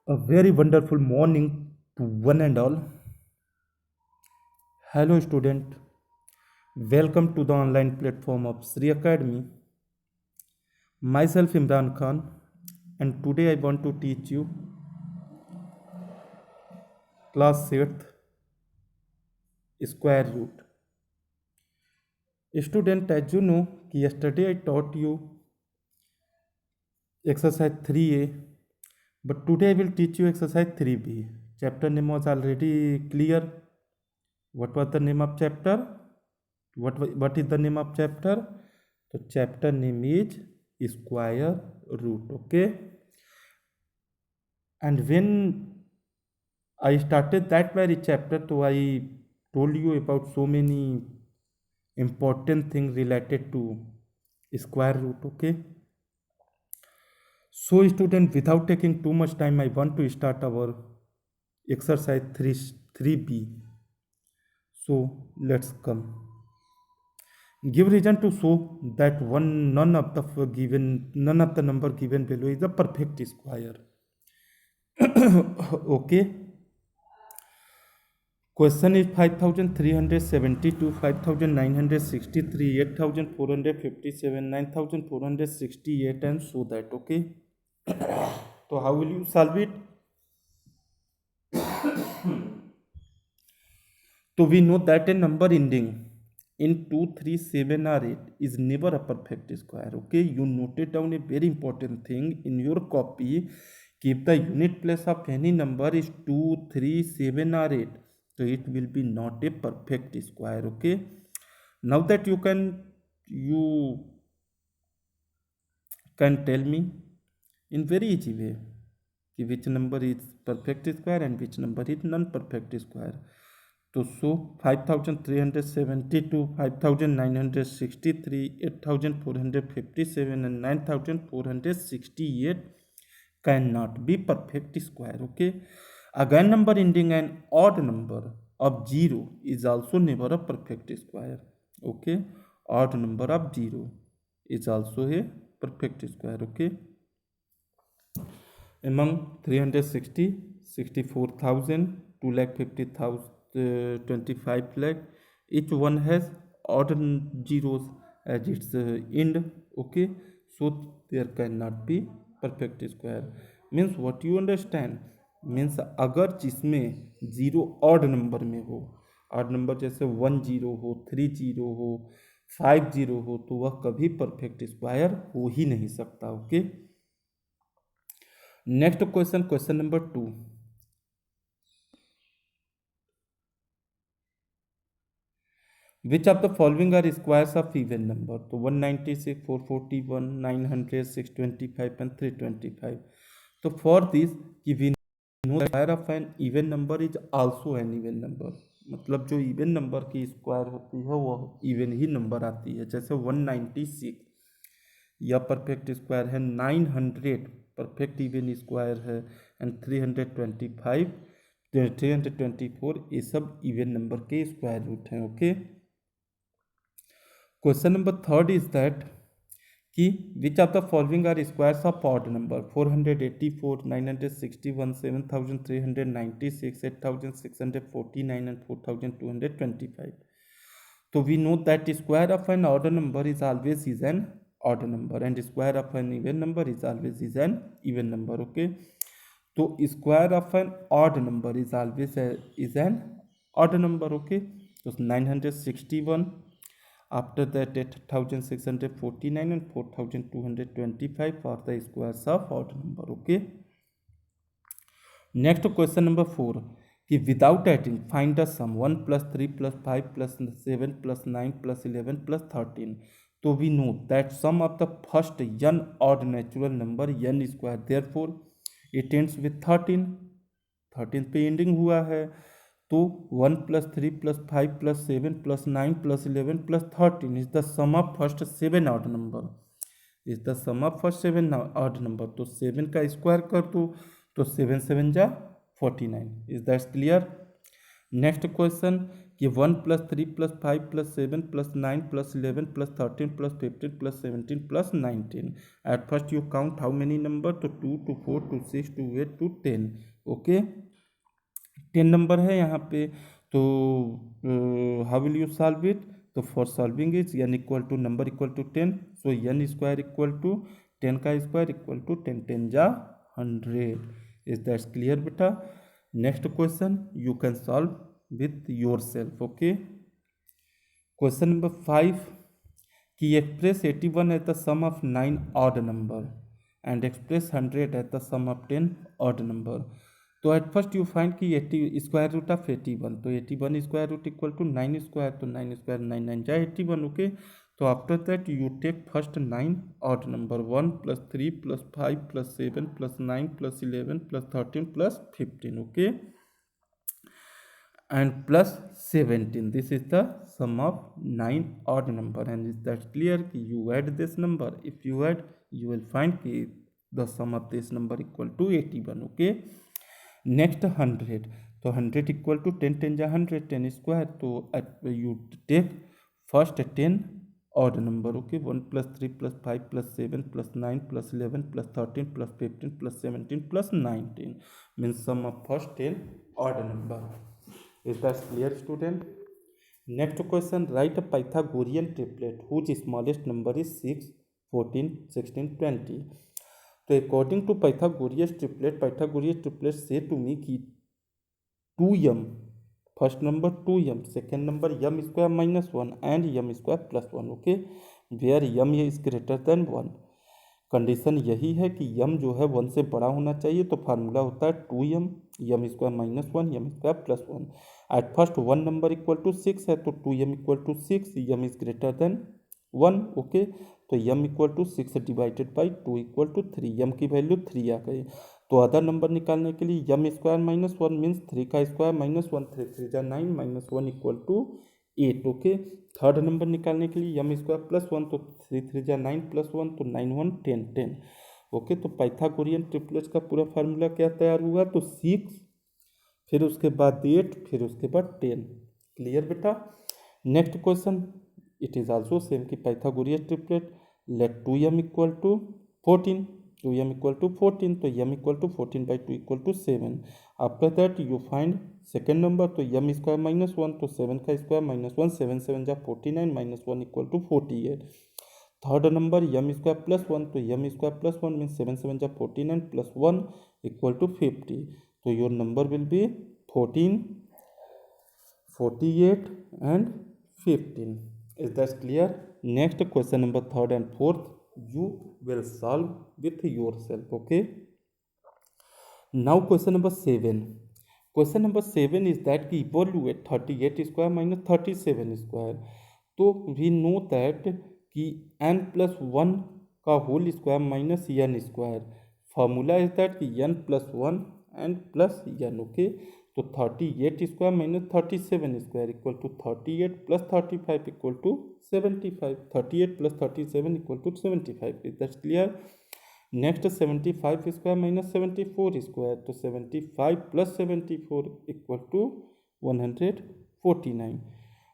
A very wonderful morning to one and all. Hello, student. Welcome to the online platform of Sri Academy. Myself Imran Khan, and today I want to teach you class 6th square root. Student, as you know, yesterday I taught you exercise 3A, but today I will teach you exercise 3B. Chapter name was already clear. What was the name of chapter? What is the name of chapter? The chapter name is square root. Okay, and when I started that very chapter, so I told you about so many important things related to square root. Okay, so student, without taking too much time, I want to start our exercise 3b. So let's come. Give reason to show that none of the number given below is a perfect square. Okay. Question is 5372, 5963, 8457, 9468, and so that. Okay. So how will you solve it? So we know that a number ending in 2, 3, 7 or 8 is never a perfect square. Okay, you noted down a very important thing in your copy. If the unit place of any number is 2, 3, 7 or 8, so it will be not a perfect square. Okay, now that you can tell me in very easy way which number is perfect square and which number is non-perfect square. To show 5372, 5963, 8457 and 9468 cannot be perfect square. Okay. Again, number ending an odd number of 0 is also never a perfect square. Okay. Odd number of 0 is also a perfect square. Okay. Among 360, 64,000, 2,50,000, 25 lakh, each one has odd zeros as its end. Okay, so there cannot be perfect square. Means what you understand? Means अगर जिसमें zero odd number में हो, odd number जैसे 10 हो, 30 हो, 50 हो, तो वह कभी परफेक्ट स्क्वायर हो ही नहीं सकता. Okay. Next question, question number 2. Which of the following are squares of even number? तो 196, 441, 900, 625 and 325. तो for this, we know the square of an even number is also an even number. मतलब जो even number की square होती है वह even he number आती है. जैसे 196 यह परफेक्ट स्क्वायर है, 900 परफेक्ट इवन स्क्वायर है, एंड 325, 324 ये सब इवन नंबर के स्क्वायर रूट हैं. Okay. Question number 3 is that कि which of the following are squares of odd number? 484, 961, 7396, 8649 and 4225. तो we know that square of an odd number is always is an odd number and square of an even number is always is an even number. Okay, तो square of an odd number is always is an odd number. Okay, so 961, after that 8649 and 4225 are the squares of odd number. Okay, next question number 4 कि without adding find the sum 1 plus 3 plus 5 plus 7 plus 9 plus 11 plus 13. तो we know that sum of the first n odd natural number n square, therefore it ends with 13. 13 पे ending हुआ है, तो 1 plus 3 plus 5 plus 7 plus 9 plus 11 plus 13 is the sum of first 7 odd number. is the sum of first 7 odd number. तो 7 का square कर दो, तो 7 7 जा 49. Is that clear? Next question कि 1+3+5+7+9+11+13+15+17+17+19. At first you count how many number, तो 2 to 4 to 6 to 8 to 10. Okay 10 number है यहाँ पे, तो how will you solve it? तो for solving is n equal to number equal to 10, so n square equal to 10 का square equal to 10 10 जा 100. Is that clear बेटा? Next question you can solve with yourself. Okay, question number 5 कि express 81 as the sum of 9 odd number and express 100 as the sum of 10 odd number. तो at first you find कि 80 square root of 81, तो 81 square root equal to 9 square, तो 9 square 9 9 जा 81. okay, तो after that you take first 9 odd number 1 plus 3 plus 5 plus 7 plus 9 plus 11 plus 13 plus 15. okay, and plus 17. This is the sum of 9 odd number, and is that clear? You add this number. If you add, you will find the sum of this number equal to 81. okay, next 100. तो 100 equal to 10 10 जा 100, 10 square. तो you take first 10 odd number. okay, 1 plus 3 plus 5 plus 7 plus 9 plus 11 plus 13 plus 15 plus 17 plus 19 means sum of first 10 odd number. Is that clear, student? Next question, write a Pythagorean triplet whose smallest number is 6, 14, 16, 20. So according to Pythagorean triplet say to me कि 2m, first number 2m, second number m square minus 1 and m square plus 1. okay, where m is greater than 1. Condition यही है कि यम जो है 1 से बड़ा होना चाहिए, तो फार्मूला होता है 2m m square minus 1 m square plus 1. At first 1 number equal to 6 है, तो 2m equal to 6, m is greater than 1. Okay, तो m equal to 6 divided by 2 equal to 3, m की वैल्यू 3 आ गई. तो अदर नंबर निकालने के लिए यम square minus 1 means 3 का स्क्वायर माइनस 1, 3 3 जा 9 minus 1 equal to 8. Okay, third number निकालने के लिए यम स्क्वायर प्लस 1, तो 3 3 जा 9 प्लस 1, तो 9 1 10 10. ओके, तो पाइथागोरियन ट्रिपलेट्स का पूरा फार्मूला क्या तैयार हुआ? तो 6, फिर उसके बाद 8, फिर उसके बाद 10. क्लियर बेटा? Next question it is also same कि Pythagorean triplet let 2m equal to 14, 2m equal to 14, तो m equal to 14 by 2 equal to 7. After that you find second number, तो m स्क्वायर माइनस 1, तो 7 का square minus 1, 7 7 जा 49 minus 1 equal to 48. Third number m square plus 1, तो m square plus 1 mean 7 7 जा 49 plus 1 equal to 50. तो your number will be 14, 48 and 15. Is that clear? Next question number third and fourth you will solve with yourself. Okay, now question number 7. Question number 7 is that कि evaluate 38 square minus 37 square. तो we know that कि n plus 1 का whole square minus n square. Formula is that कि n plus 1 and plus n. okay, तो 38 square minus 37 square equal to 38 plus 35 equal to 75. 38 plus 37 equal to 75. Is that clear? Next 75 square minus 74 square, तो 75 plus 74 equal to 149.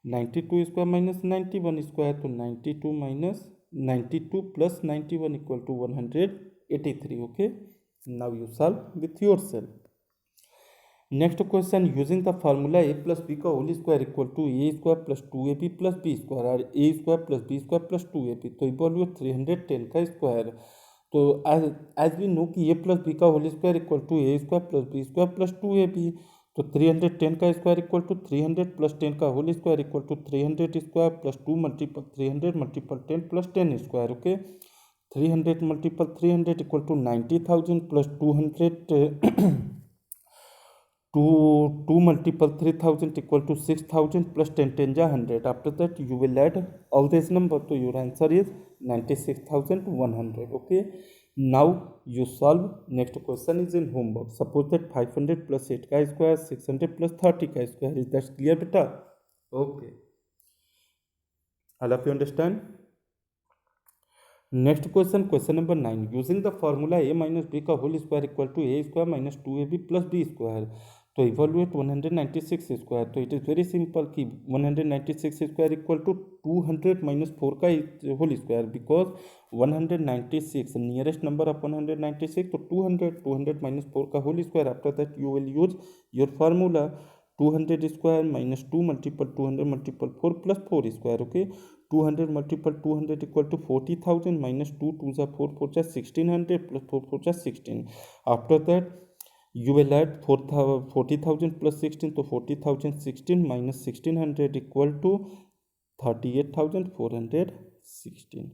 92 square minus 91 square, तो 92 minus 92 plus 91 equal to 183. okay, now you solve with yourself. Next question using the formula a plus B का whole square equal to A square plus 2ab plus B square और A square plus B square plus 2ab. तो equal 310 का square. तो as we know कि a plus B का whole square equal to A square plus B square plus 2ab. तो 310 का square equal to 300 plus 10 का whole square equal to 300 square plus 2 multiple 300 multiple 10 plus 10 square. Okay, 300 multiple 300 equal to 90,000 plus 200 2 multiple 3,000 equal to 6,000 plus 10 10 ja 100. After that you will add all these number, so your answer is 96,100. okay, now you solve. Next question is in homework. Suppose that 500 plus 8 ka square 600 plus 30 ka square. Is that clear beta? Okay, all of you understand? Next question, question number 9. Using the formula a minus B का whole square equal to A square minus 2ab plus B square. तो evaluate 196 square, तो it is very simple कि 196 square equal to 200 minus 4 का whole square, because 196 nearest number of 196, तो 200 minus 4 का whole square. After that you will use your formula 200 square minus 2 multiple 200 multiple 4 plus 4 square. Okay, 200 multiple 200 equal to 40,000 minus 2 2 जा 4 4 जा 1600 plus 4 4 जा 16. After that you will add 40,000 plus 16, तो 40,000 16 minus 1600 equal to 38,416.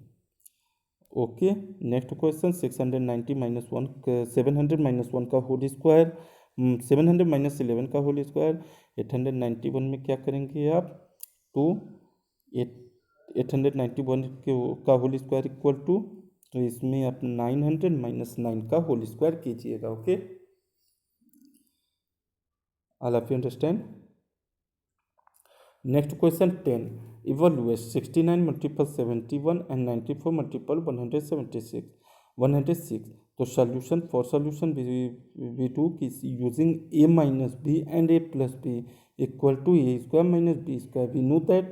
Okay, next question 690 minus 1 700 minus 1 का whole square, 700 minus 11 का whole square. 891 में क्या करेंगे आप, तो 891 का होल स्क्वायर इक्वल टू, तो इसमें आप 900 माइनस 9 का होल स्क्वायर कीजिएगा. Okay, all of you understand. Next question 10, evaluate 69 multiple 71 and 94 multiple 106. तो solution, for solution we do is using a minus b and a plus b equal to a square minus b square. We know that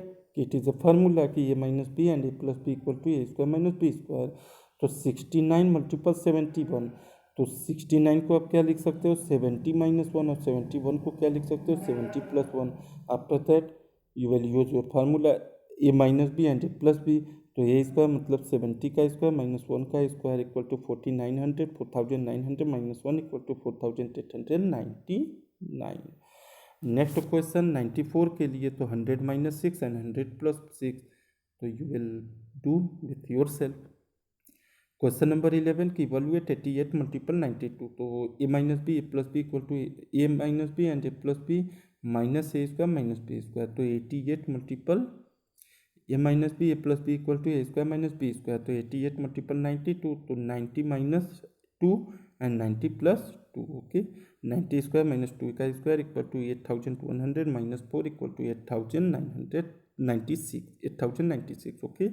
it is a formula कि a minus b and a plus b equal to a square minus b square. तो 69 multiple 71, तो 69 को आप क्या लिख सकते हो, 70 minus 1, और 71 को क्या लिख सकते हो, 70 plus 1. After that you will use your formula A minus B and A plus B. तो ए स्क्वायर मतलब 70 का स्क्वायर माइनस 1 का square equal to 4900 minus 1 equal to 4899. Next question 94 के लिए, तो 100 माइनस 6 एंड 100 प्लस 6, तो you will do with yourself. Question number 11 की evaluate 88 multiple 92, तो A minus B A plus B equal to A minus B and A plus B minus A square minus B square. तो 88 multiple A minus B A plus B equal to A square minus B square. तो 88 multiple 92, तो 90 minus 2 and 90 plus 2. Okay, 90 square minus 2 का square equal to 8100 minus 4 equal to 8096. Okay,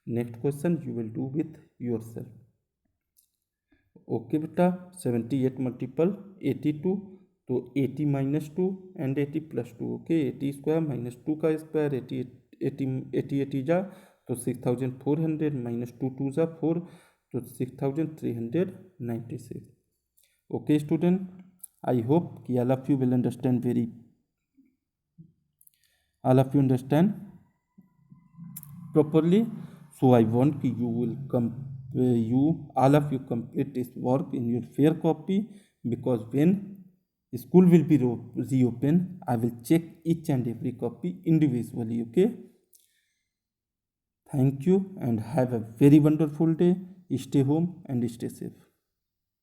next question you will do with yourself. Okay बेटा, 78 multiple 82, तो 80 minus 2 and 80 plus 2. Okay, 80 square minus 2 का square 80 जा, तो 6400 minus 2 2 जा 4, तो 6396. Okay student, I hope कि all of you understand properly. So I want you will all of you complete this work in your fair copy, because when school will be reopened, I will check each and every copy individually. Okay, thank you and have a very wonderful day. Stay home and stay safe.